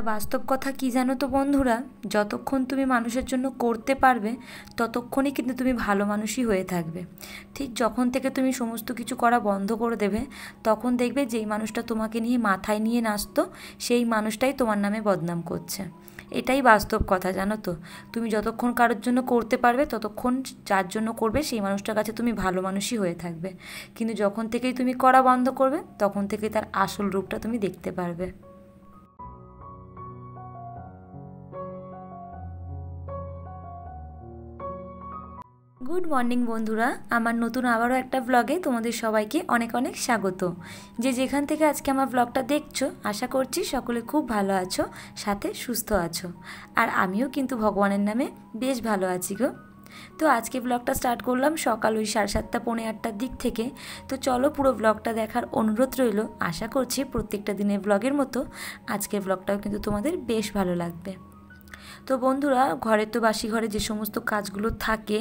একটা বাস্তব কথা কি জানো তো বন্ধুরা, যতক্ষণ তুমি মানুষের জন্য করতে পারবে ততক্ষণই কিন্তু তুমি ভালো মানুষই হয়ে থাকবে। ঠিক যখন থেকে তুমি সমস্ত কিছু করা বন্ধ করে দেবে, তখন দেখবে যেই মানুষটা তোমাকে নিয়ে মাথায় নিয়ে নাচতো সেই মানুষটাই তোমার নামে বদনাম করছে। এটাই বাস্তব কথা, জানো তো। তুমি যতক্ষণ কারোর জন্য করতে পারবে ততক্ষণ যার জন্য করবে সেই মানুষটার কাছে তুমি ভালো মানুষই হয়ে থাকবে। কিন্তু যখন থেকেই তুমি করা বন্ধ করবে তখন থেকেই তার আসল রূপটা তুমি দেখতে পারবে। গুড মর্নিং বন্ধুরা, আমার নতুন আবারও একটা ব্লগে তোমাদের সবাইকে অনেক অনেক স্বাগত। যে যেখান থেকে আজকে আমার ব্লগটা দেখছো, আশা করছি সকলে খুব ভালো আছো, সাথে সুস্থ আছো। আর আমিও কিন্তু ভগবানের নামে বেশ ভালো আছি গো। তো আজকে ব্লগটা স্টার্ট করলাম সকাল ওই 7:30 পৌনে 8টার দিক থেকে। তো চলো পুরো ব্লগটা দেখার অনুরোধ রইল। আশা করছি প্রত্যেকটা দিনের ব্লগের মতো আজকের ব্লগটাও কিন্তু তোমাদের বেশ ভালো লাগবে। তো বন্ধুরা, ঘরের তো বাসি ঘরে যে সমস্ত কাজগুলো থাকে,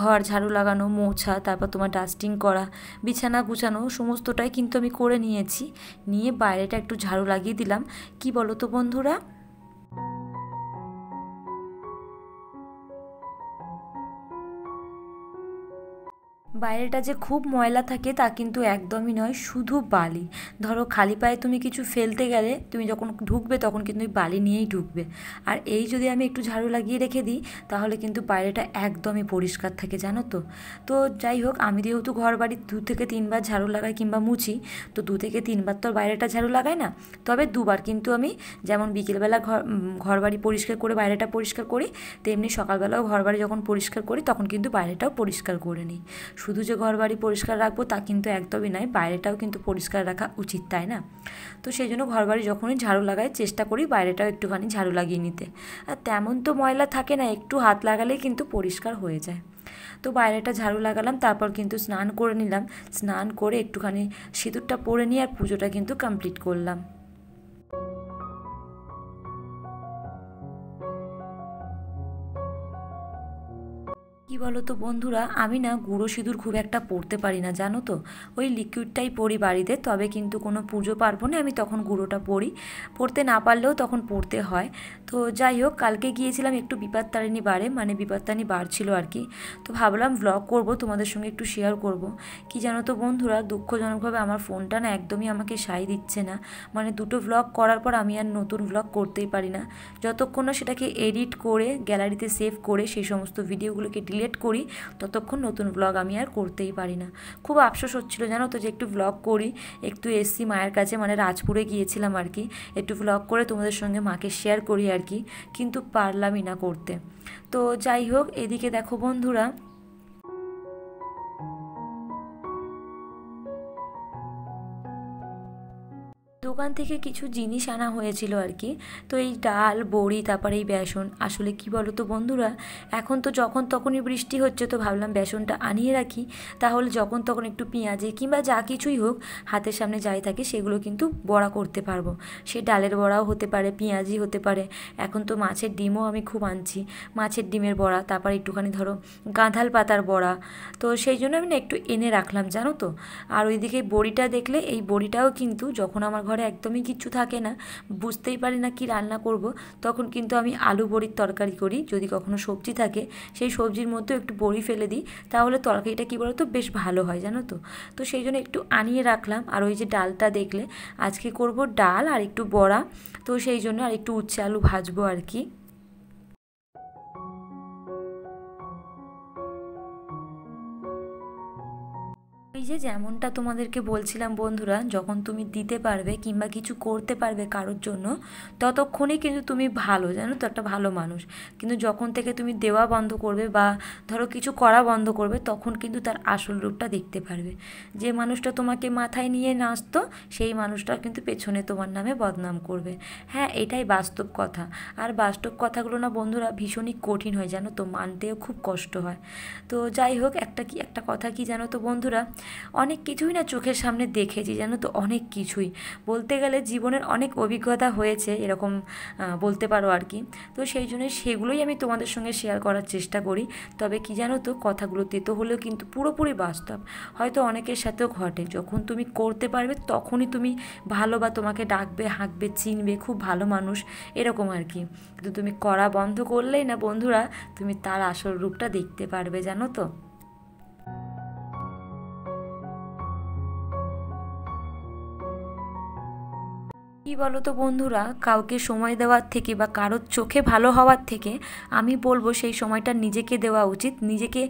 ঘর ঝাড়ু লাগানো, মোছা, তারপর তোমার ডাস্টিং করা, বিছানা গুছানো, সমস্তটাই কিন্তু আমি করে নিয়েছি। নিয়ে বাইরেটা একটু ঝাড়ু লাগিয়ে দিলাম। কি বলো তো বন্ধুরা? বাইরেটা যে খুব ময়লা থাকে তা কিন্তু একদমই নয়, শুধু বালি। ধরো খালি পায়ে তুমি কিছু ফেলতে গেলে তুমি যখন ঢুকবে তখন কিন্তু ওই বালি নিয়েই ঢুকবে। আর এই যদি আমি একটু ঝাড়ু লাগিয়ে রেখে দিই তাহলে কিন্তু বাইরেটা একদমই পরিষ্কার থাকে, জানো তো। তো যাই হোক, আমি যেহেতু ঘর বাড়ি 2 থেকে 3 বার ঝাড়ু লাগাই কিংবা মুছি, তো 2 থেকে 3 বার তো বাইরেটা ঝাড়ু লাগাই না। তবে 2বার কিন্তু আমি, যেমন বিকেলবেলা ঘর বাড়ি পরিষ্কার করে বাইরেটা পরিষ্কার করি, তেমনি সকালবেলাও ঘর বাড়ি যখন পরিষ্কার করি তখন কিন্তু বাইরেটাও পরিষ্কার করে নিই। শুধু যে ঘর বাড়ি পরিষ্কার রাখবো তা কিন্তু একদমই নয়, বাইরেটাও কিন্তু পরিষ্কার রাখা উচিত, তাই না? তো সেই জন্য ঘর বাড়ি যখনই ঝাড়ু লাগাই চেষ্টা করি বাইরেটাও একটুখানি ঝাড়ু লাগিয়ে নিতে। আর তেমন তো ময়লা থাকে না, একটু হাত লাগালেই কিন্তু পরিষ্কার হয়ে যায়। তো বাইরেটা ঝাড়ু লাগালাম, তারপর কিন্তু স্নান করে নিলাম। স্নান করে একটুখানি সিঁদুরটা পরে নিয়ে আর পুজোটা কিন্তু কমপ্লিট করলাম। কি বলো তো বন্ধুরা, আমি না গুঁড়ো সিঁদুর খুব একটা পরতে পারি না, জানো তো। ওই লিকুইডটাই পরি বাড়িতে, তবে কিন্তু কোনো পুজো পার্বণে আমি তখন গুঁড়োটা পরি। পরতে না পারলেও তখন পরতে হয়। তো যাই হোক, কালকে গিয়েছিলাম একটু বিপত্তারিণী বারে, মানে বিপত্তারিণী বার ছিল আর কি। তো ভাবলাম ব্লগ করব, তোমাদের সঙ্গে একটু শেয়ার করব। কি জানো তো বন্ধুরা, দুঃখজনকভাবে আমার ফোনটা না একদমই আমাকে সায় দিচ্ছে না। মানে দুটো ব্লগ করার পর আমি আর নতুন ব্লগ করতেই পারি না। যতক্ষণ না সেটাকে এডিট করে গ্যালারিতে সেভ করে সেই সমস্ত ভিডিওগুলোকে ডিলিট করি, ততক্ষণ নতুন ব্লগ আমি আর করতেই পারি না। খুব আফসোস হচ্ছিলো, জানো তো, যে একটু ব্লগ করি। একটু এসছি মায়ের কাছে, মানে রাজপুরে গিয়েছিলাম আর কি, একটু ব্লগ করে তোমাদের সঙ্গে মাকে শেয়ার করি আর কি, কিন্তু পারলামই না করতে। তো যাই হোক, এদিকে দেখো বন্ধুরা, দোকান থেকে কিছু জিনিস আনা হয়েছিল আর কি। তো এই ডাল, বড়ি, তারপরে এই বেসন। আসলে কি বলো তো বন্ধুরা, এখন তো যখন তখনই বৃষ্টি হচ্ছে, তো ভাবলাম বেসনটা আনিয়ে রাখি, তাহলে যখন তখন একটু পেঁয়াজে কিংবা যা কিছুই হোক হাতের সামনে যাই থাকে সেগুলো কিন্তু বড়া করতে পারবো। সে ডালের বড়াও হতে পারে, পেঁয়াজি হতে পারে। এখন তো মাছের ডিমও আমি খুব আনছি, মাছের ডিমের বড়া, তারপর একটুখানি ধরো গাঁধাল পাতার বড়া। তো সেই জন্য আমি না একটু এনে রাখলাম, জানো তো। আর ওইদিকে বড়িটা দেখলে, এই বড়িটাও কিন্তু যখন আমার ঘরে একদমই কিচ্ছু থাকে না, বুঝতেই পারি না কি রান্না করব, তখন কিন্তু আমি আলু বড়ির তরকারি করি। যদি কখনো সবজি থাকে সেই সবজির মধ্যেও একটু বড়ি ফেলে দিই, তাহলে তরকারিটা কী বলো তো, বেশ ভালো হয়, জানো তো। তো সেই জন্য একটু আনিয়ে রাখলাম। আর ওই যে ডালটা দেখলে, আজকে করব ডাল আর একটু বড়া। তো সেই জন্য আর একটু উচ্ছে আলু ভাজবো আর কি। ওই যে যেমনটা তোমাদেরকে বলছিলাম বন্ধুরা, যখন তুমি দিতে পারবে কিংবা কিছু করতে পারবে কারোর জন্য, ততক্ষণই কিন্তু তুমি ভালো, জানো তো, একটা ভালো মানুষ। কিন্তু যখন থেকে তুমি দেওয়া বন্ধ করবে বা ধরো কিছু করা বন্ধ করবে, তখন কিন্তু তার আসল রূপটা দেখতে পারবে। যে মানুষটা তোমাকে মাথায় নিয়ে নাচতো সেই মানুষটা কিন্তু পেছনে তোমার নামে বদনাম করবে। হ্যাঁ, এটাই বাস্তব কথা। আর বাস্তব কথাগুলো না বন্ধুরা ভীষণই কঠিন হয়, জানো তো, মানতেও খুব কষ্ট হয়। তো যাই হোক, একটা কথা কি জানো তো বন্ধুরা, অনেক কিছুই না চোখের সামনে দেখেছি, জানো তো, অনেক কিছুই বলতে গেলে জীবনের অনেক অভিজ্ঞতা হয়েছে এরকম, বলতে পারো আর কি। তো সেই জন্য সেগুলোই আমি তোমাদের সঙ্গে শেয়ার করার চেষ্টা করি। তবে কি জানো তো, কথাগুলো তেতো হলেও কিন্তু পুরোপুরি বাস্তব। হয়তো অনেকের সাথেও ঘটে, যখন তুমি করতে পারবে তখনই তুমি ভালো, বা তোমাকে ডাকবে, হাঁকবে, চিনবে, খুব ভালো মানুষ, এরকম আর কি। কিন্তু তুমি করা বন্ধ করলেই না বন্ধুরা, তুমি তার আসল রূপটা দেখতে পারবে, জানো তো। কী বলো তো বন্ধুরা, কাউকে সময় দেওয়ার থেকে বা কারোর চোখে ভালো হওয়ার থেকে আমি বলবো সেই সময়টা নিজেকে দেওয়া উচিত, নিজেকে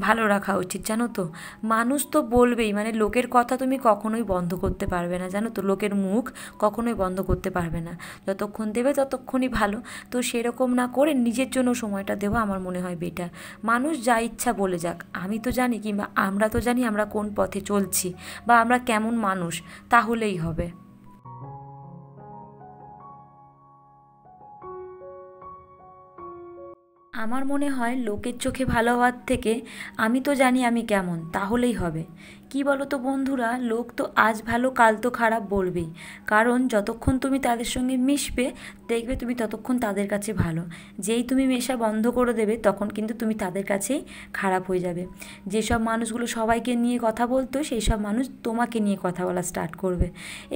ভালো রাখা উচিত, জানো তো। মানুষ তো বলবেই, মানে লোকের কথা তুমি কখনোই বন্ধ করতে পারবে না, জানো তো, লোকের মুখ কখনোই বন্ধ করতে পারবে না। যতক্ষণ দেবে ততক্ষণই ভালো। তো সেরকম না করে নিজের জন্য সময়টা দেওয়া আমার মনে হয় বেটার। মানুষ যা ইচ্ছা বলে যাক, আমি তো জানি, কিংবা আমরা তো জানি আমরা কোন পথে চলছি বা আমরা কেমন মানুষ, তাহলেই হবে। আমার মনে হয় লোকের চোখে ভালো হওয়ার থেকে আমি তো জানি আমি কেমন, তাহলেই হবে। কি বলো তো বন্ধুরা, লোক তো আজ ভালো কাল তো খারাপ বলবেই। কারণ যতক্ষণ তুমি তাদের সঙ্গে মিশবে, দেখবে তুমি ততক্ষণ তাদের কাছে ভালো। যেই তুমি মেশা বন্ধ করে দেবে, তখন কিন্তু তুমি তাদের কাছেই খারাপ হয়ে যাবে। যেসব মানুষগুলো সবাইকে নিয়ে কথা বলতো, সেই সব মানুষ তোমাকে নিয়ে কথা বলা স্টার্ট করবে।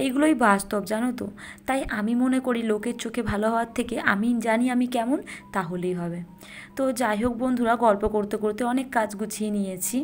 এইগুলোই বাস্তব, জানো তো। তাই আমি মনে করি লোকের চোখে ভালো হওয়ার থেকে আমি জানি আমি কেমন, তাহলেই হবে। তো যাই হোক বন্ধুরা, গল্প করতে করতে অনেক কাজ গুছিয়ে নিয়েছি।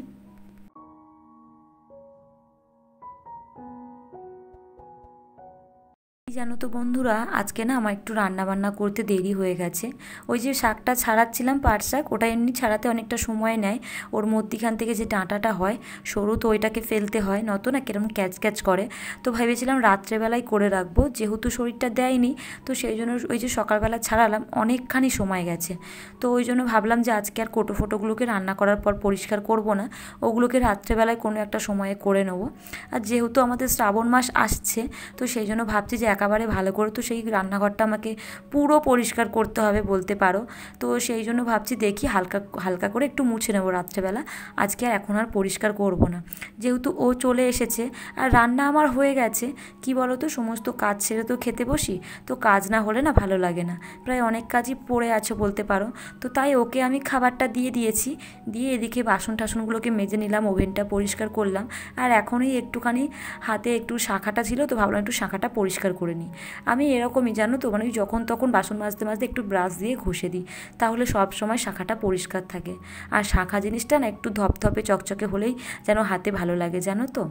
জানো তো বন্ধুরা, আজকে না আমার একটু রান্না বান্না করতে দেরি হয়ে গেছে। ওই যে শাকটা ছাড়াচ্ছিলাম, পাট শাক, ওটা এমনি ছাড়াতে অনেকটা সময় নেয়। ওর মধ্যিখান থেকে যে ডাঁটাটা হয় সরু, তো ওইটাকে ফেলতে হয়, নয়তো না কিরম ক্যাচ ক্যাচ করে। তো ভেবেছিলাম রাত্রেবেলায় করে রাখবো, যেহেতু শরীরটা দেয়নি। তো সেই জন্য ওই যে সকালবেলা ছাড়ালাম, অনেকখানি সময় গেছে। তো ওই জন্য ভাবলাম যে আজকে আর কোটো ফোটোগুলোকে রান্না করার পর পরিষ্কার করব না, ওগুলোকে রাত্রেবেলায় কোনো একটা সময়ে করে নেবো। আর যেহেতু আমাদের শ্রাবণ মাস আসছে, তো সেই জন্য ভাবছি যে একেবারে ভালো করে তো সেই রান্নাঘরটা আমাকে পুরো পরিষ্কার করতে হবে বলতে পারো। তো সেই জন্য ভাবছি দেখি হালকা হালকা করে একটু মুছে নেবো রাত্রেবেলা। আজকে আর এখন আর পরিষ্কার করব না, যেহেতু ও চলে এসেছে। আর রান্না আমার হয়ে গেছে। কি বলো তো, সমস্ত কাজ ছেড়ে তো খেতে বসি, তো কাজ না হলে না ভালো লাগে না। প্রায় অনেক কাজই পড়ে আছে বলতে পারো। তো তাই ওকে আমি খাবারটা দিয়ে দিয়েছি, দিয়ে এদিকে বাসন টাসনগুলোকে মেজে নিলাম, ওভেনটা পরিষ্কার করলাম। আর এখনই একটুখানি হাতে একটু শাঁখাটা ছিল, তো ভাবলাম একটু শাঁখাটা পরিষ্কার করে নিই। আমি এরকমই, জানো তো, মানে যখন তখন বাসন মাজতে মাজতে একটু ব্রাশ দিয়ে ঘষে দিই, তাহলে সব সময় শাঁখাটা পরিষ্কার থাকে। আর শাঁখা জিনিসটা না একটু ধপধপে চকচকে হলেই যেন হাতে ভালো লাগে, জানো তো।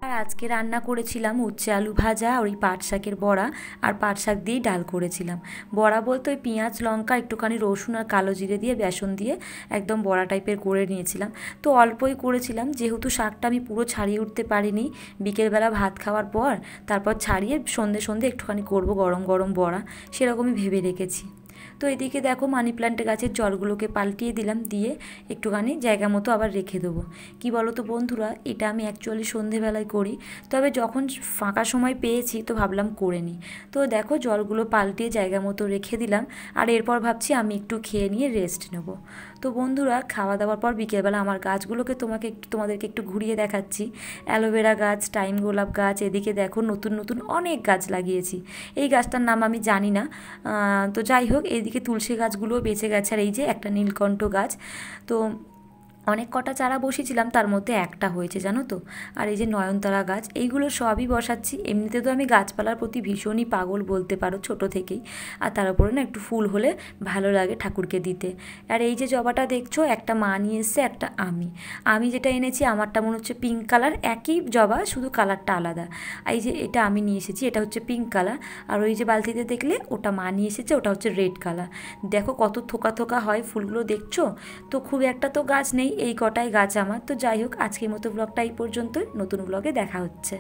আর আজকে রান্না করেছিলাম উচ্ছে আলু ভাজা, ওই পাট শাকের বড়া, আর পাট শাক দিয়েই ডাল করেছিলাম। বড়া বলতে ওই পেঁয়াজ লঙ্কা একটুখানি রসুন আর কালো জিরে দিয়ে বেসন দিয়ে একদম বড়া টাইপের করে নিয়েছিলাম। তো অল্পই করেছিলাম, যেহেতু শাকটা আমি পুরো ছাড়িয়ে উঠতে পারিনি। বিকেলবেলা ভাত খাওয়ার পর তারপর ছাড়িয়ে সন্ধে সন্ধে একটুখানি করব গরম গরম বড়া, সেরকমই ভেবে রেখেছি। তো এদিকে দেখো মানি প্ল্যান্টের গাছের জলগুলোকে পাল্টিয়ে দিলাম, দিয়ে একটুখানি জায়গা মতো আবার রেখে দেবো। কি বলো তো বন্ধুরা, এটা আমি অ্যাকচুয়ালি সন্ধেবেলায় করি, তবে যখন ফাঁকা সময় পেয়েছি তো ভাবলাম করে নিই। তো দেখো জলগুলো পাল্টিয়ে জায়গা মতো রেখে দিলাম। আর এরপর ভাবছি আমি একটু খেয়ে নিয়ে রেস্ট নেব। তো বন্ধুরা, খাওয়া দাওয়ার পর বিকেলবেলা আমার গাছগুলোকে তোমাদেরকে একটু ঘুরিয়ে দেখাচ্ছি। অ্যালোভেরা গাছ, টাইম গোলাপ গাছ, এদিকে দেখো নতুন নতুন অনেক গাছ লাগিয়েছি। এই গাছটার নাম আমি জানি না। তো যাই হোক, এইদিকে তুলসী গাছগুলোও বেঁচে গেছে, আর এই যে একটা নীলকণ্ঠ গাছ। তো অনেক কটা চারা বসিয়েছিলাম, তার মধ্যে একটা হয়েছে, জানো তো। আর এই যে নয়নতারা গাছ, এইগুলো সবই বসাচ্ছি। এমনিতে তো আমি গাছপালার প্রতি ভীষণই পাগল বলতে পারো, ছোট থেকেই। আর তার উপরে না একটু ফুল হলে ভালো লাগে ঠাকুরকে দিতে। আর এই যে জবাটা দেখছো, একটা মা নিয়ে এসছে, একটা আমি যেটা এনেছি আমারটা মনে হচ্ছে পিঙ্ক কালার, একই জবা শুধু কালারটা আলাদা। এই যে এটা আমি নিয়ে এসেছি, এটা হচ্ছে পিঙ্ক কালার। আর ওই যে বালতিতে দেখলে ওটা মা নিয়ে এসেছে, ওটা হচ্ছে রেড কালার। দেখো কত থোকা থোকা হয় ফুলগুলো, দেখছো তো। খুব একটা তো গাছ নেই, এই কটাই গাছ আমার। তো যাই হোক, আজকের মতো ব্লগটা এই পর্যন্তই, নতুন ব্লগে দেখা হচ্ছে।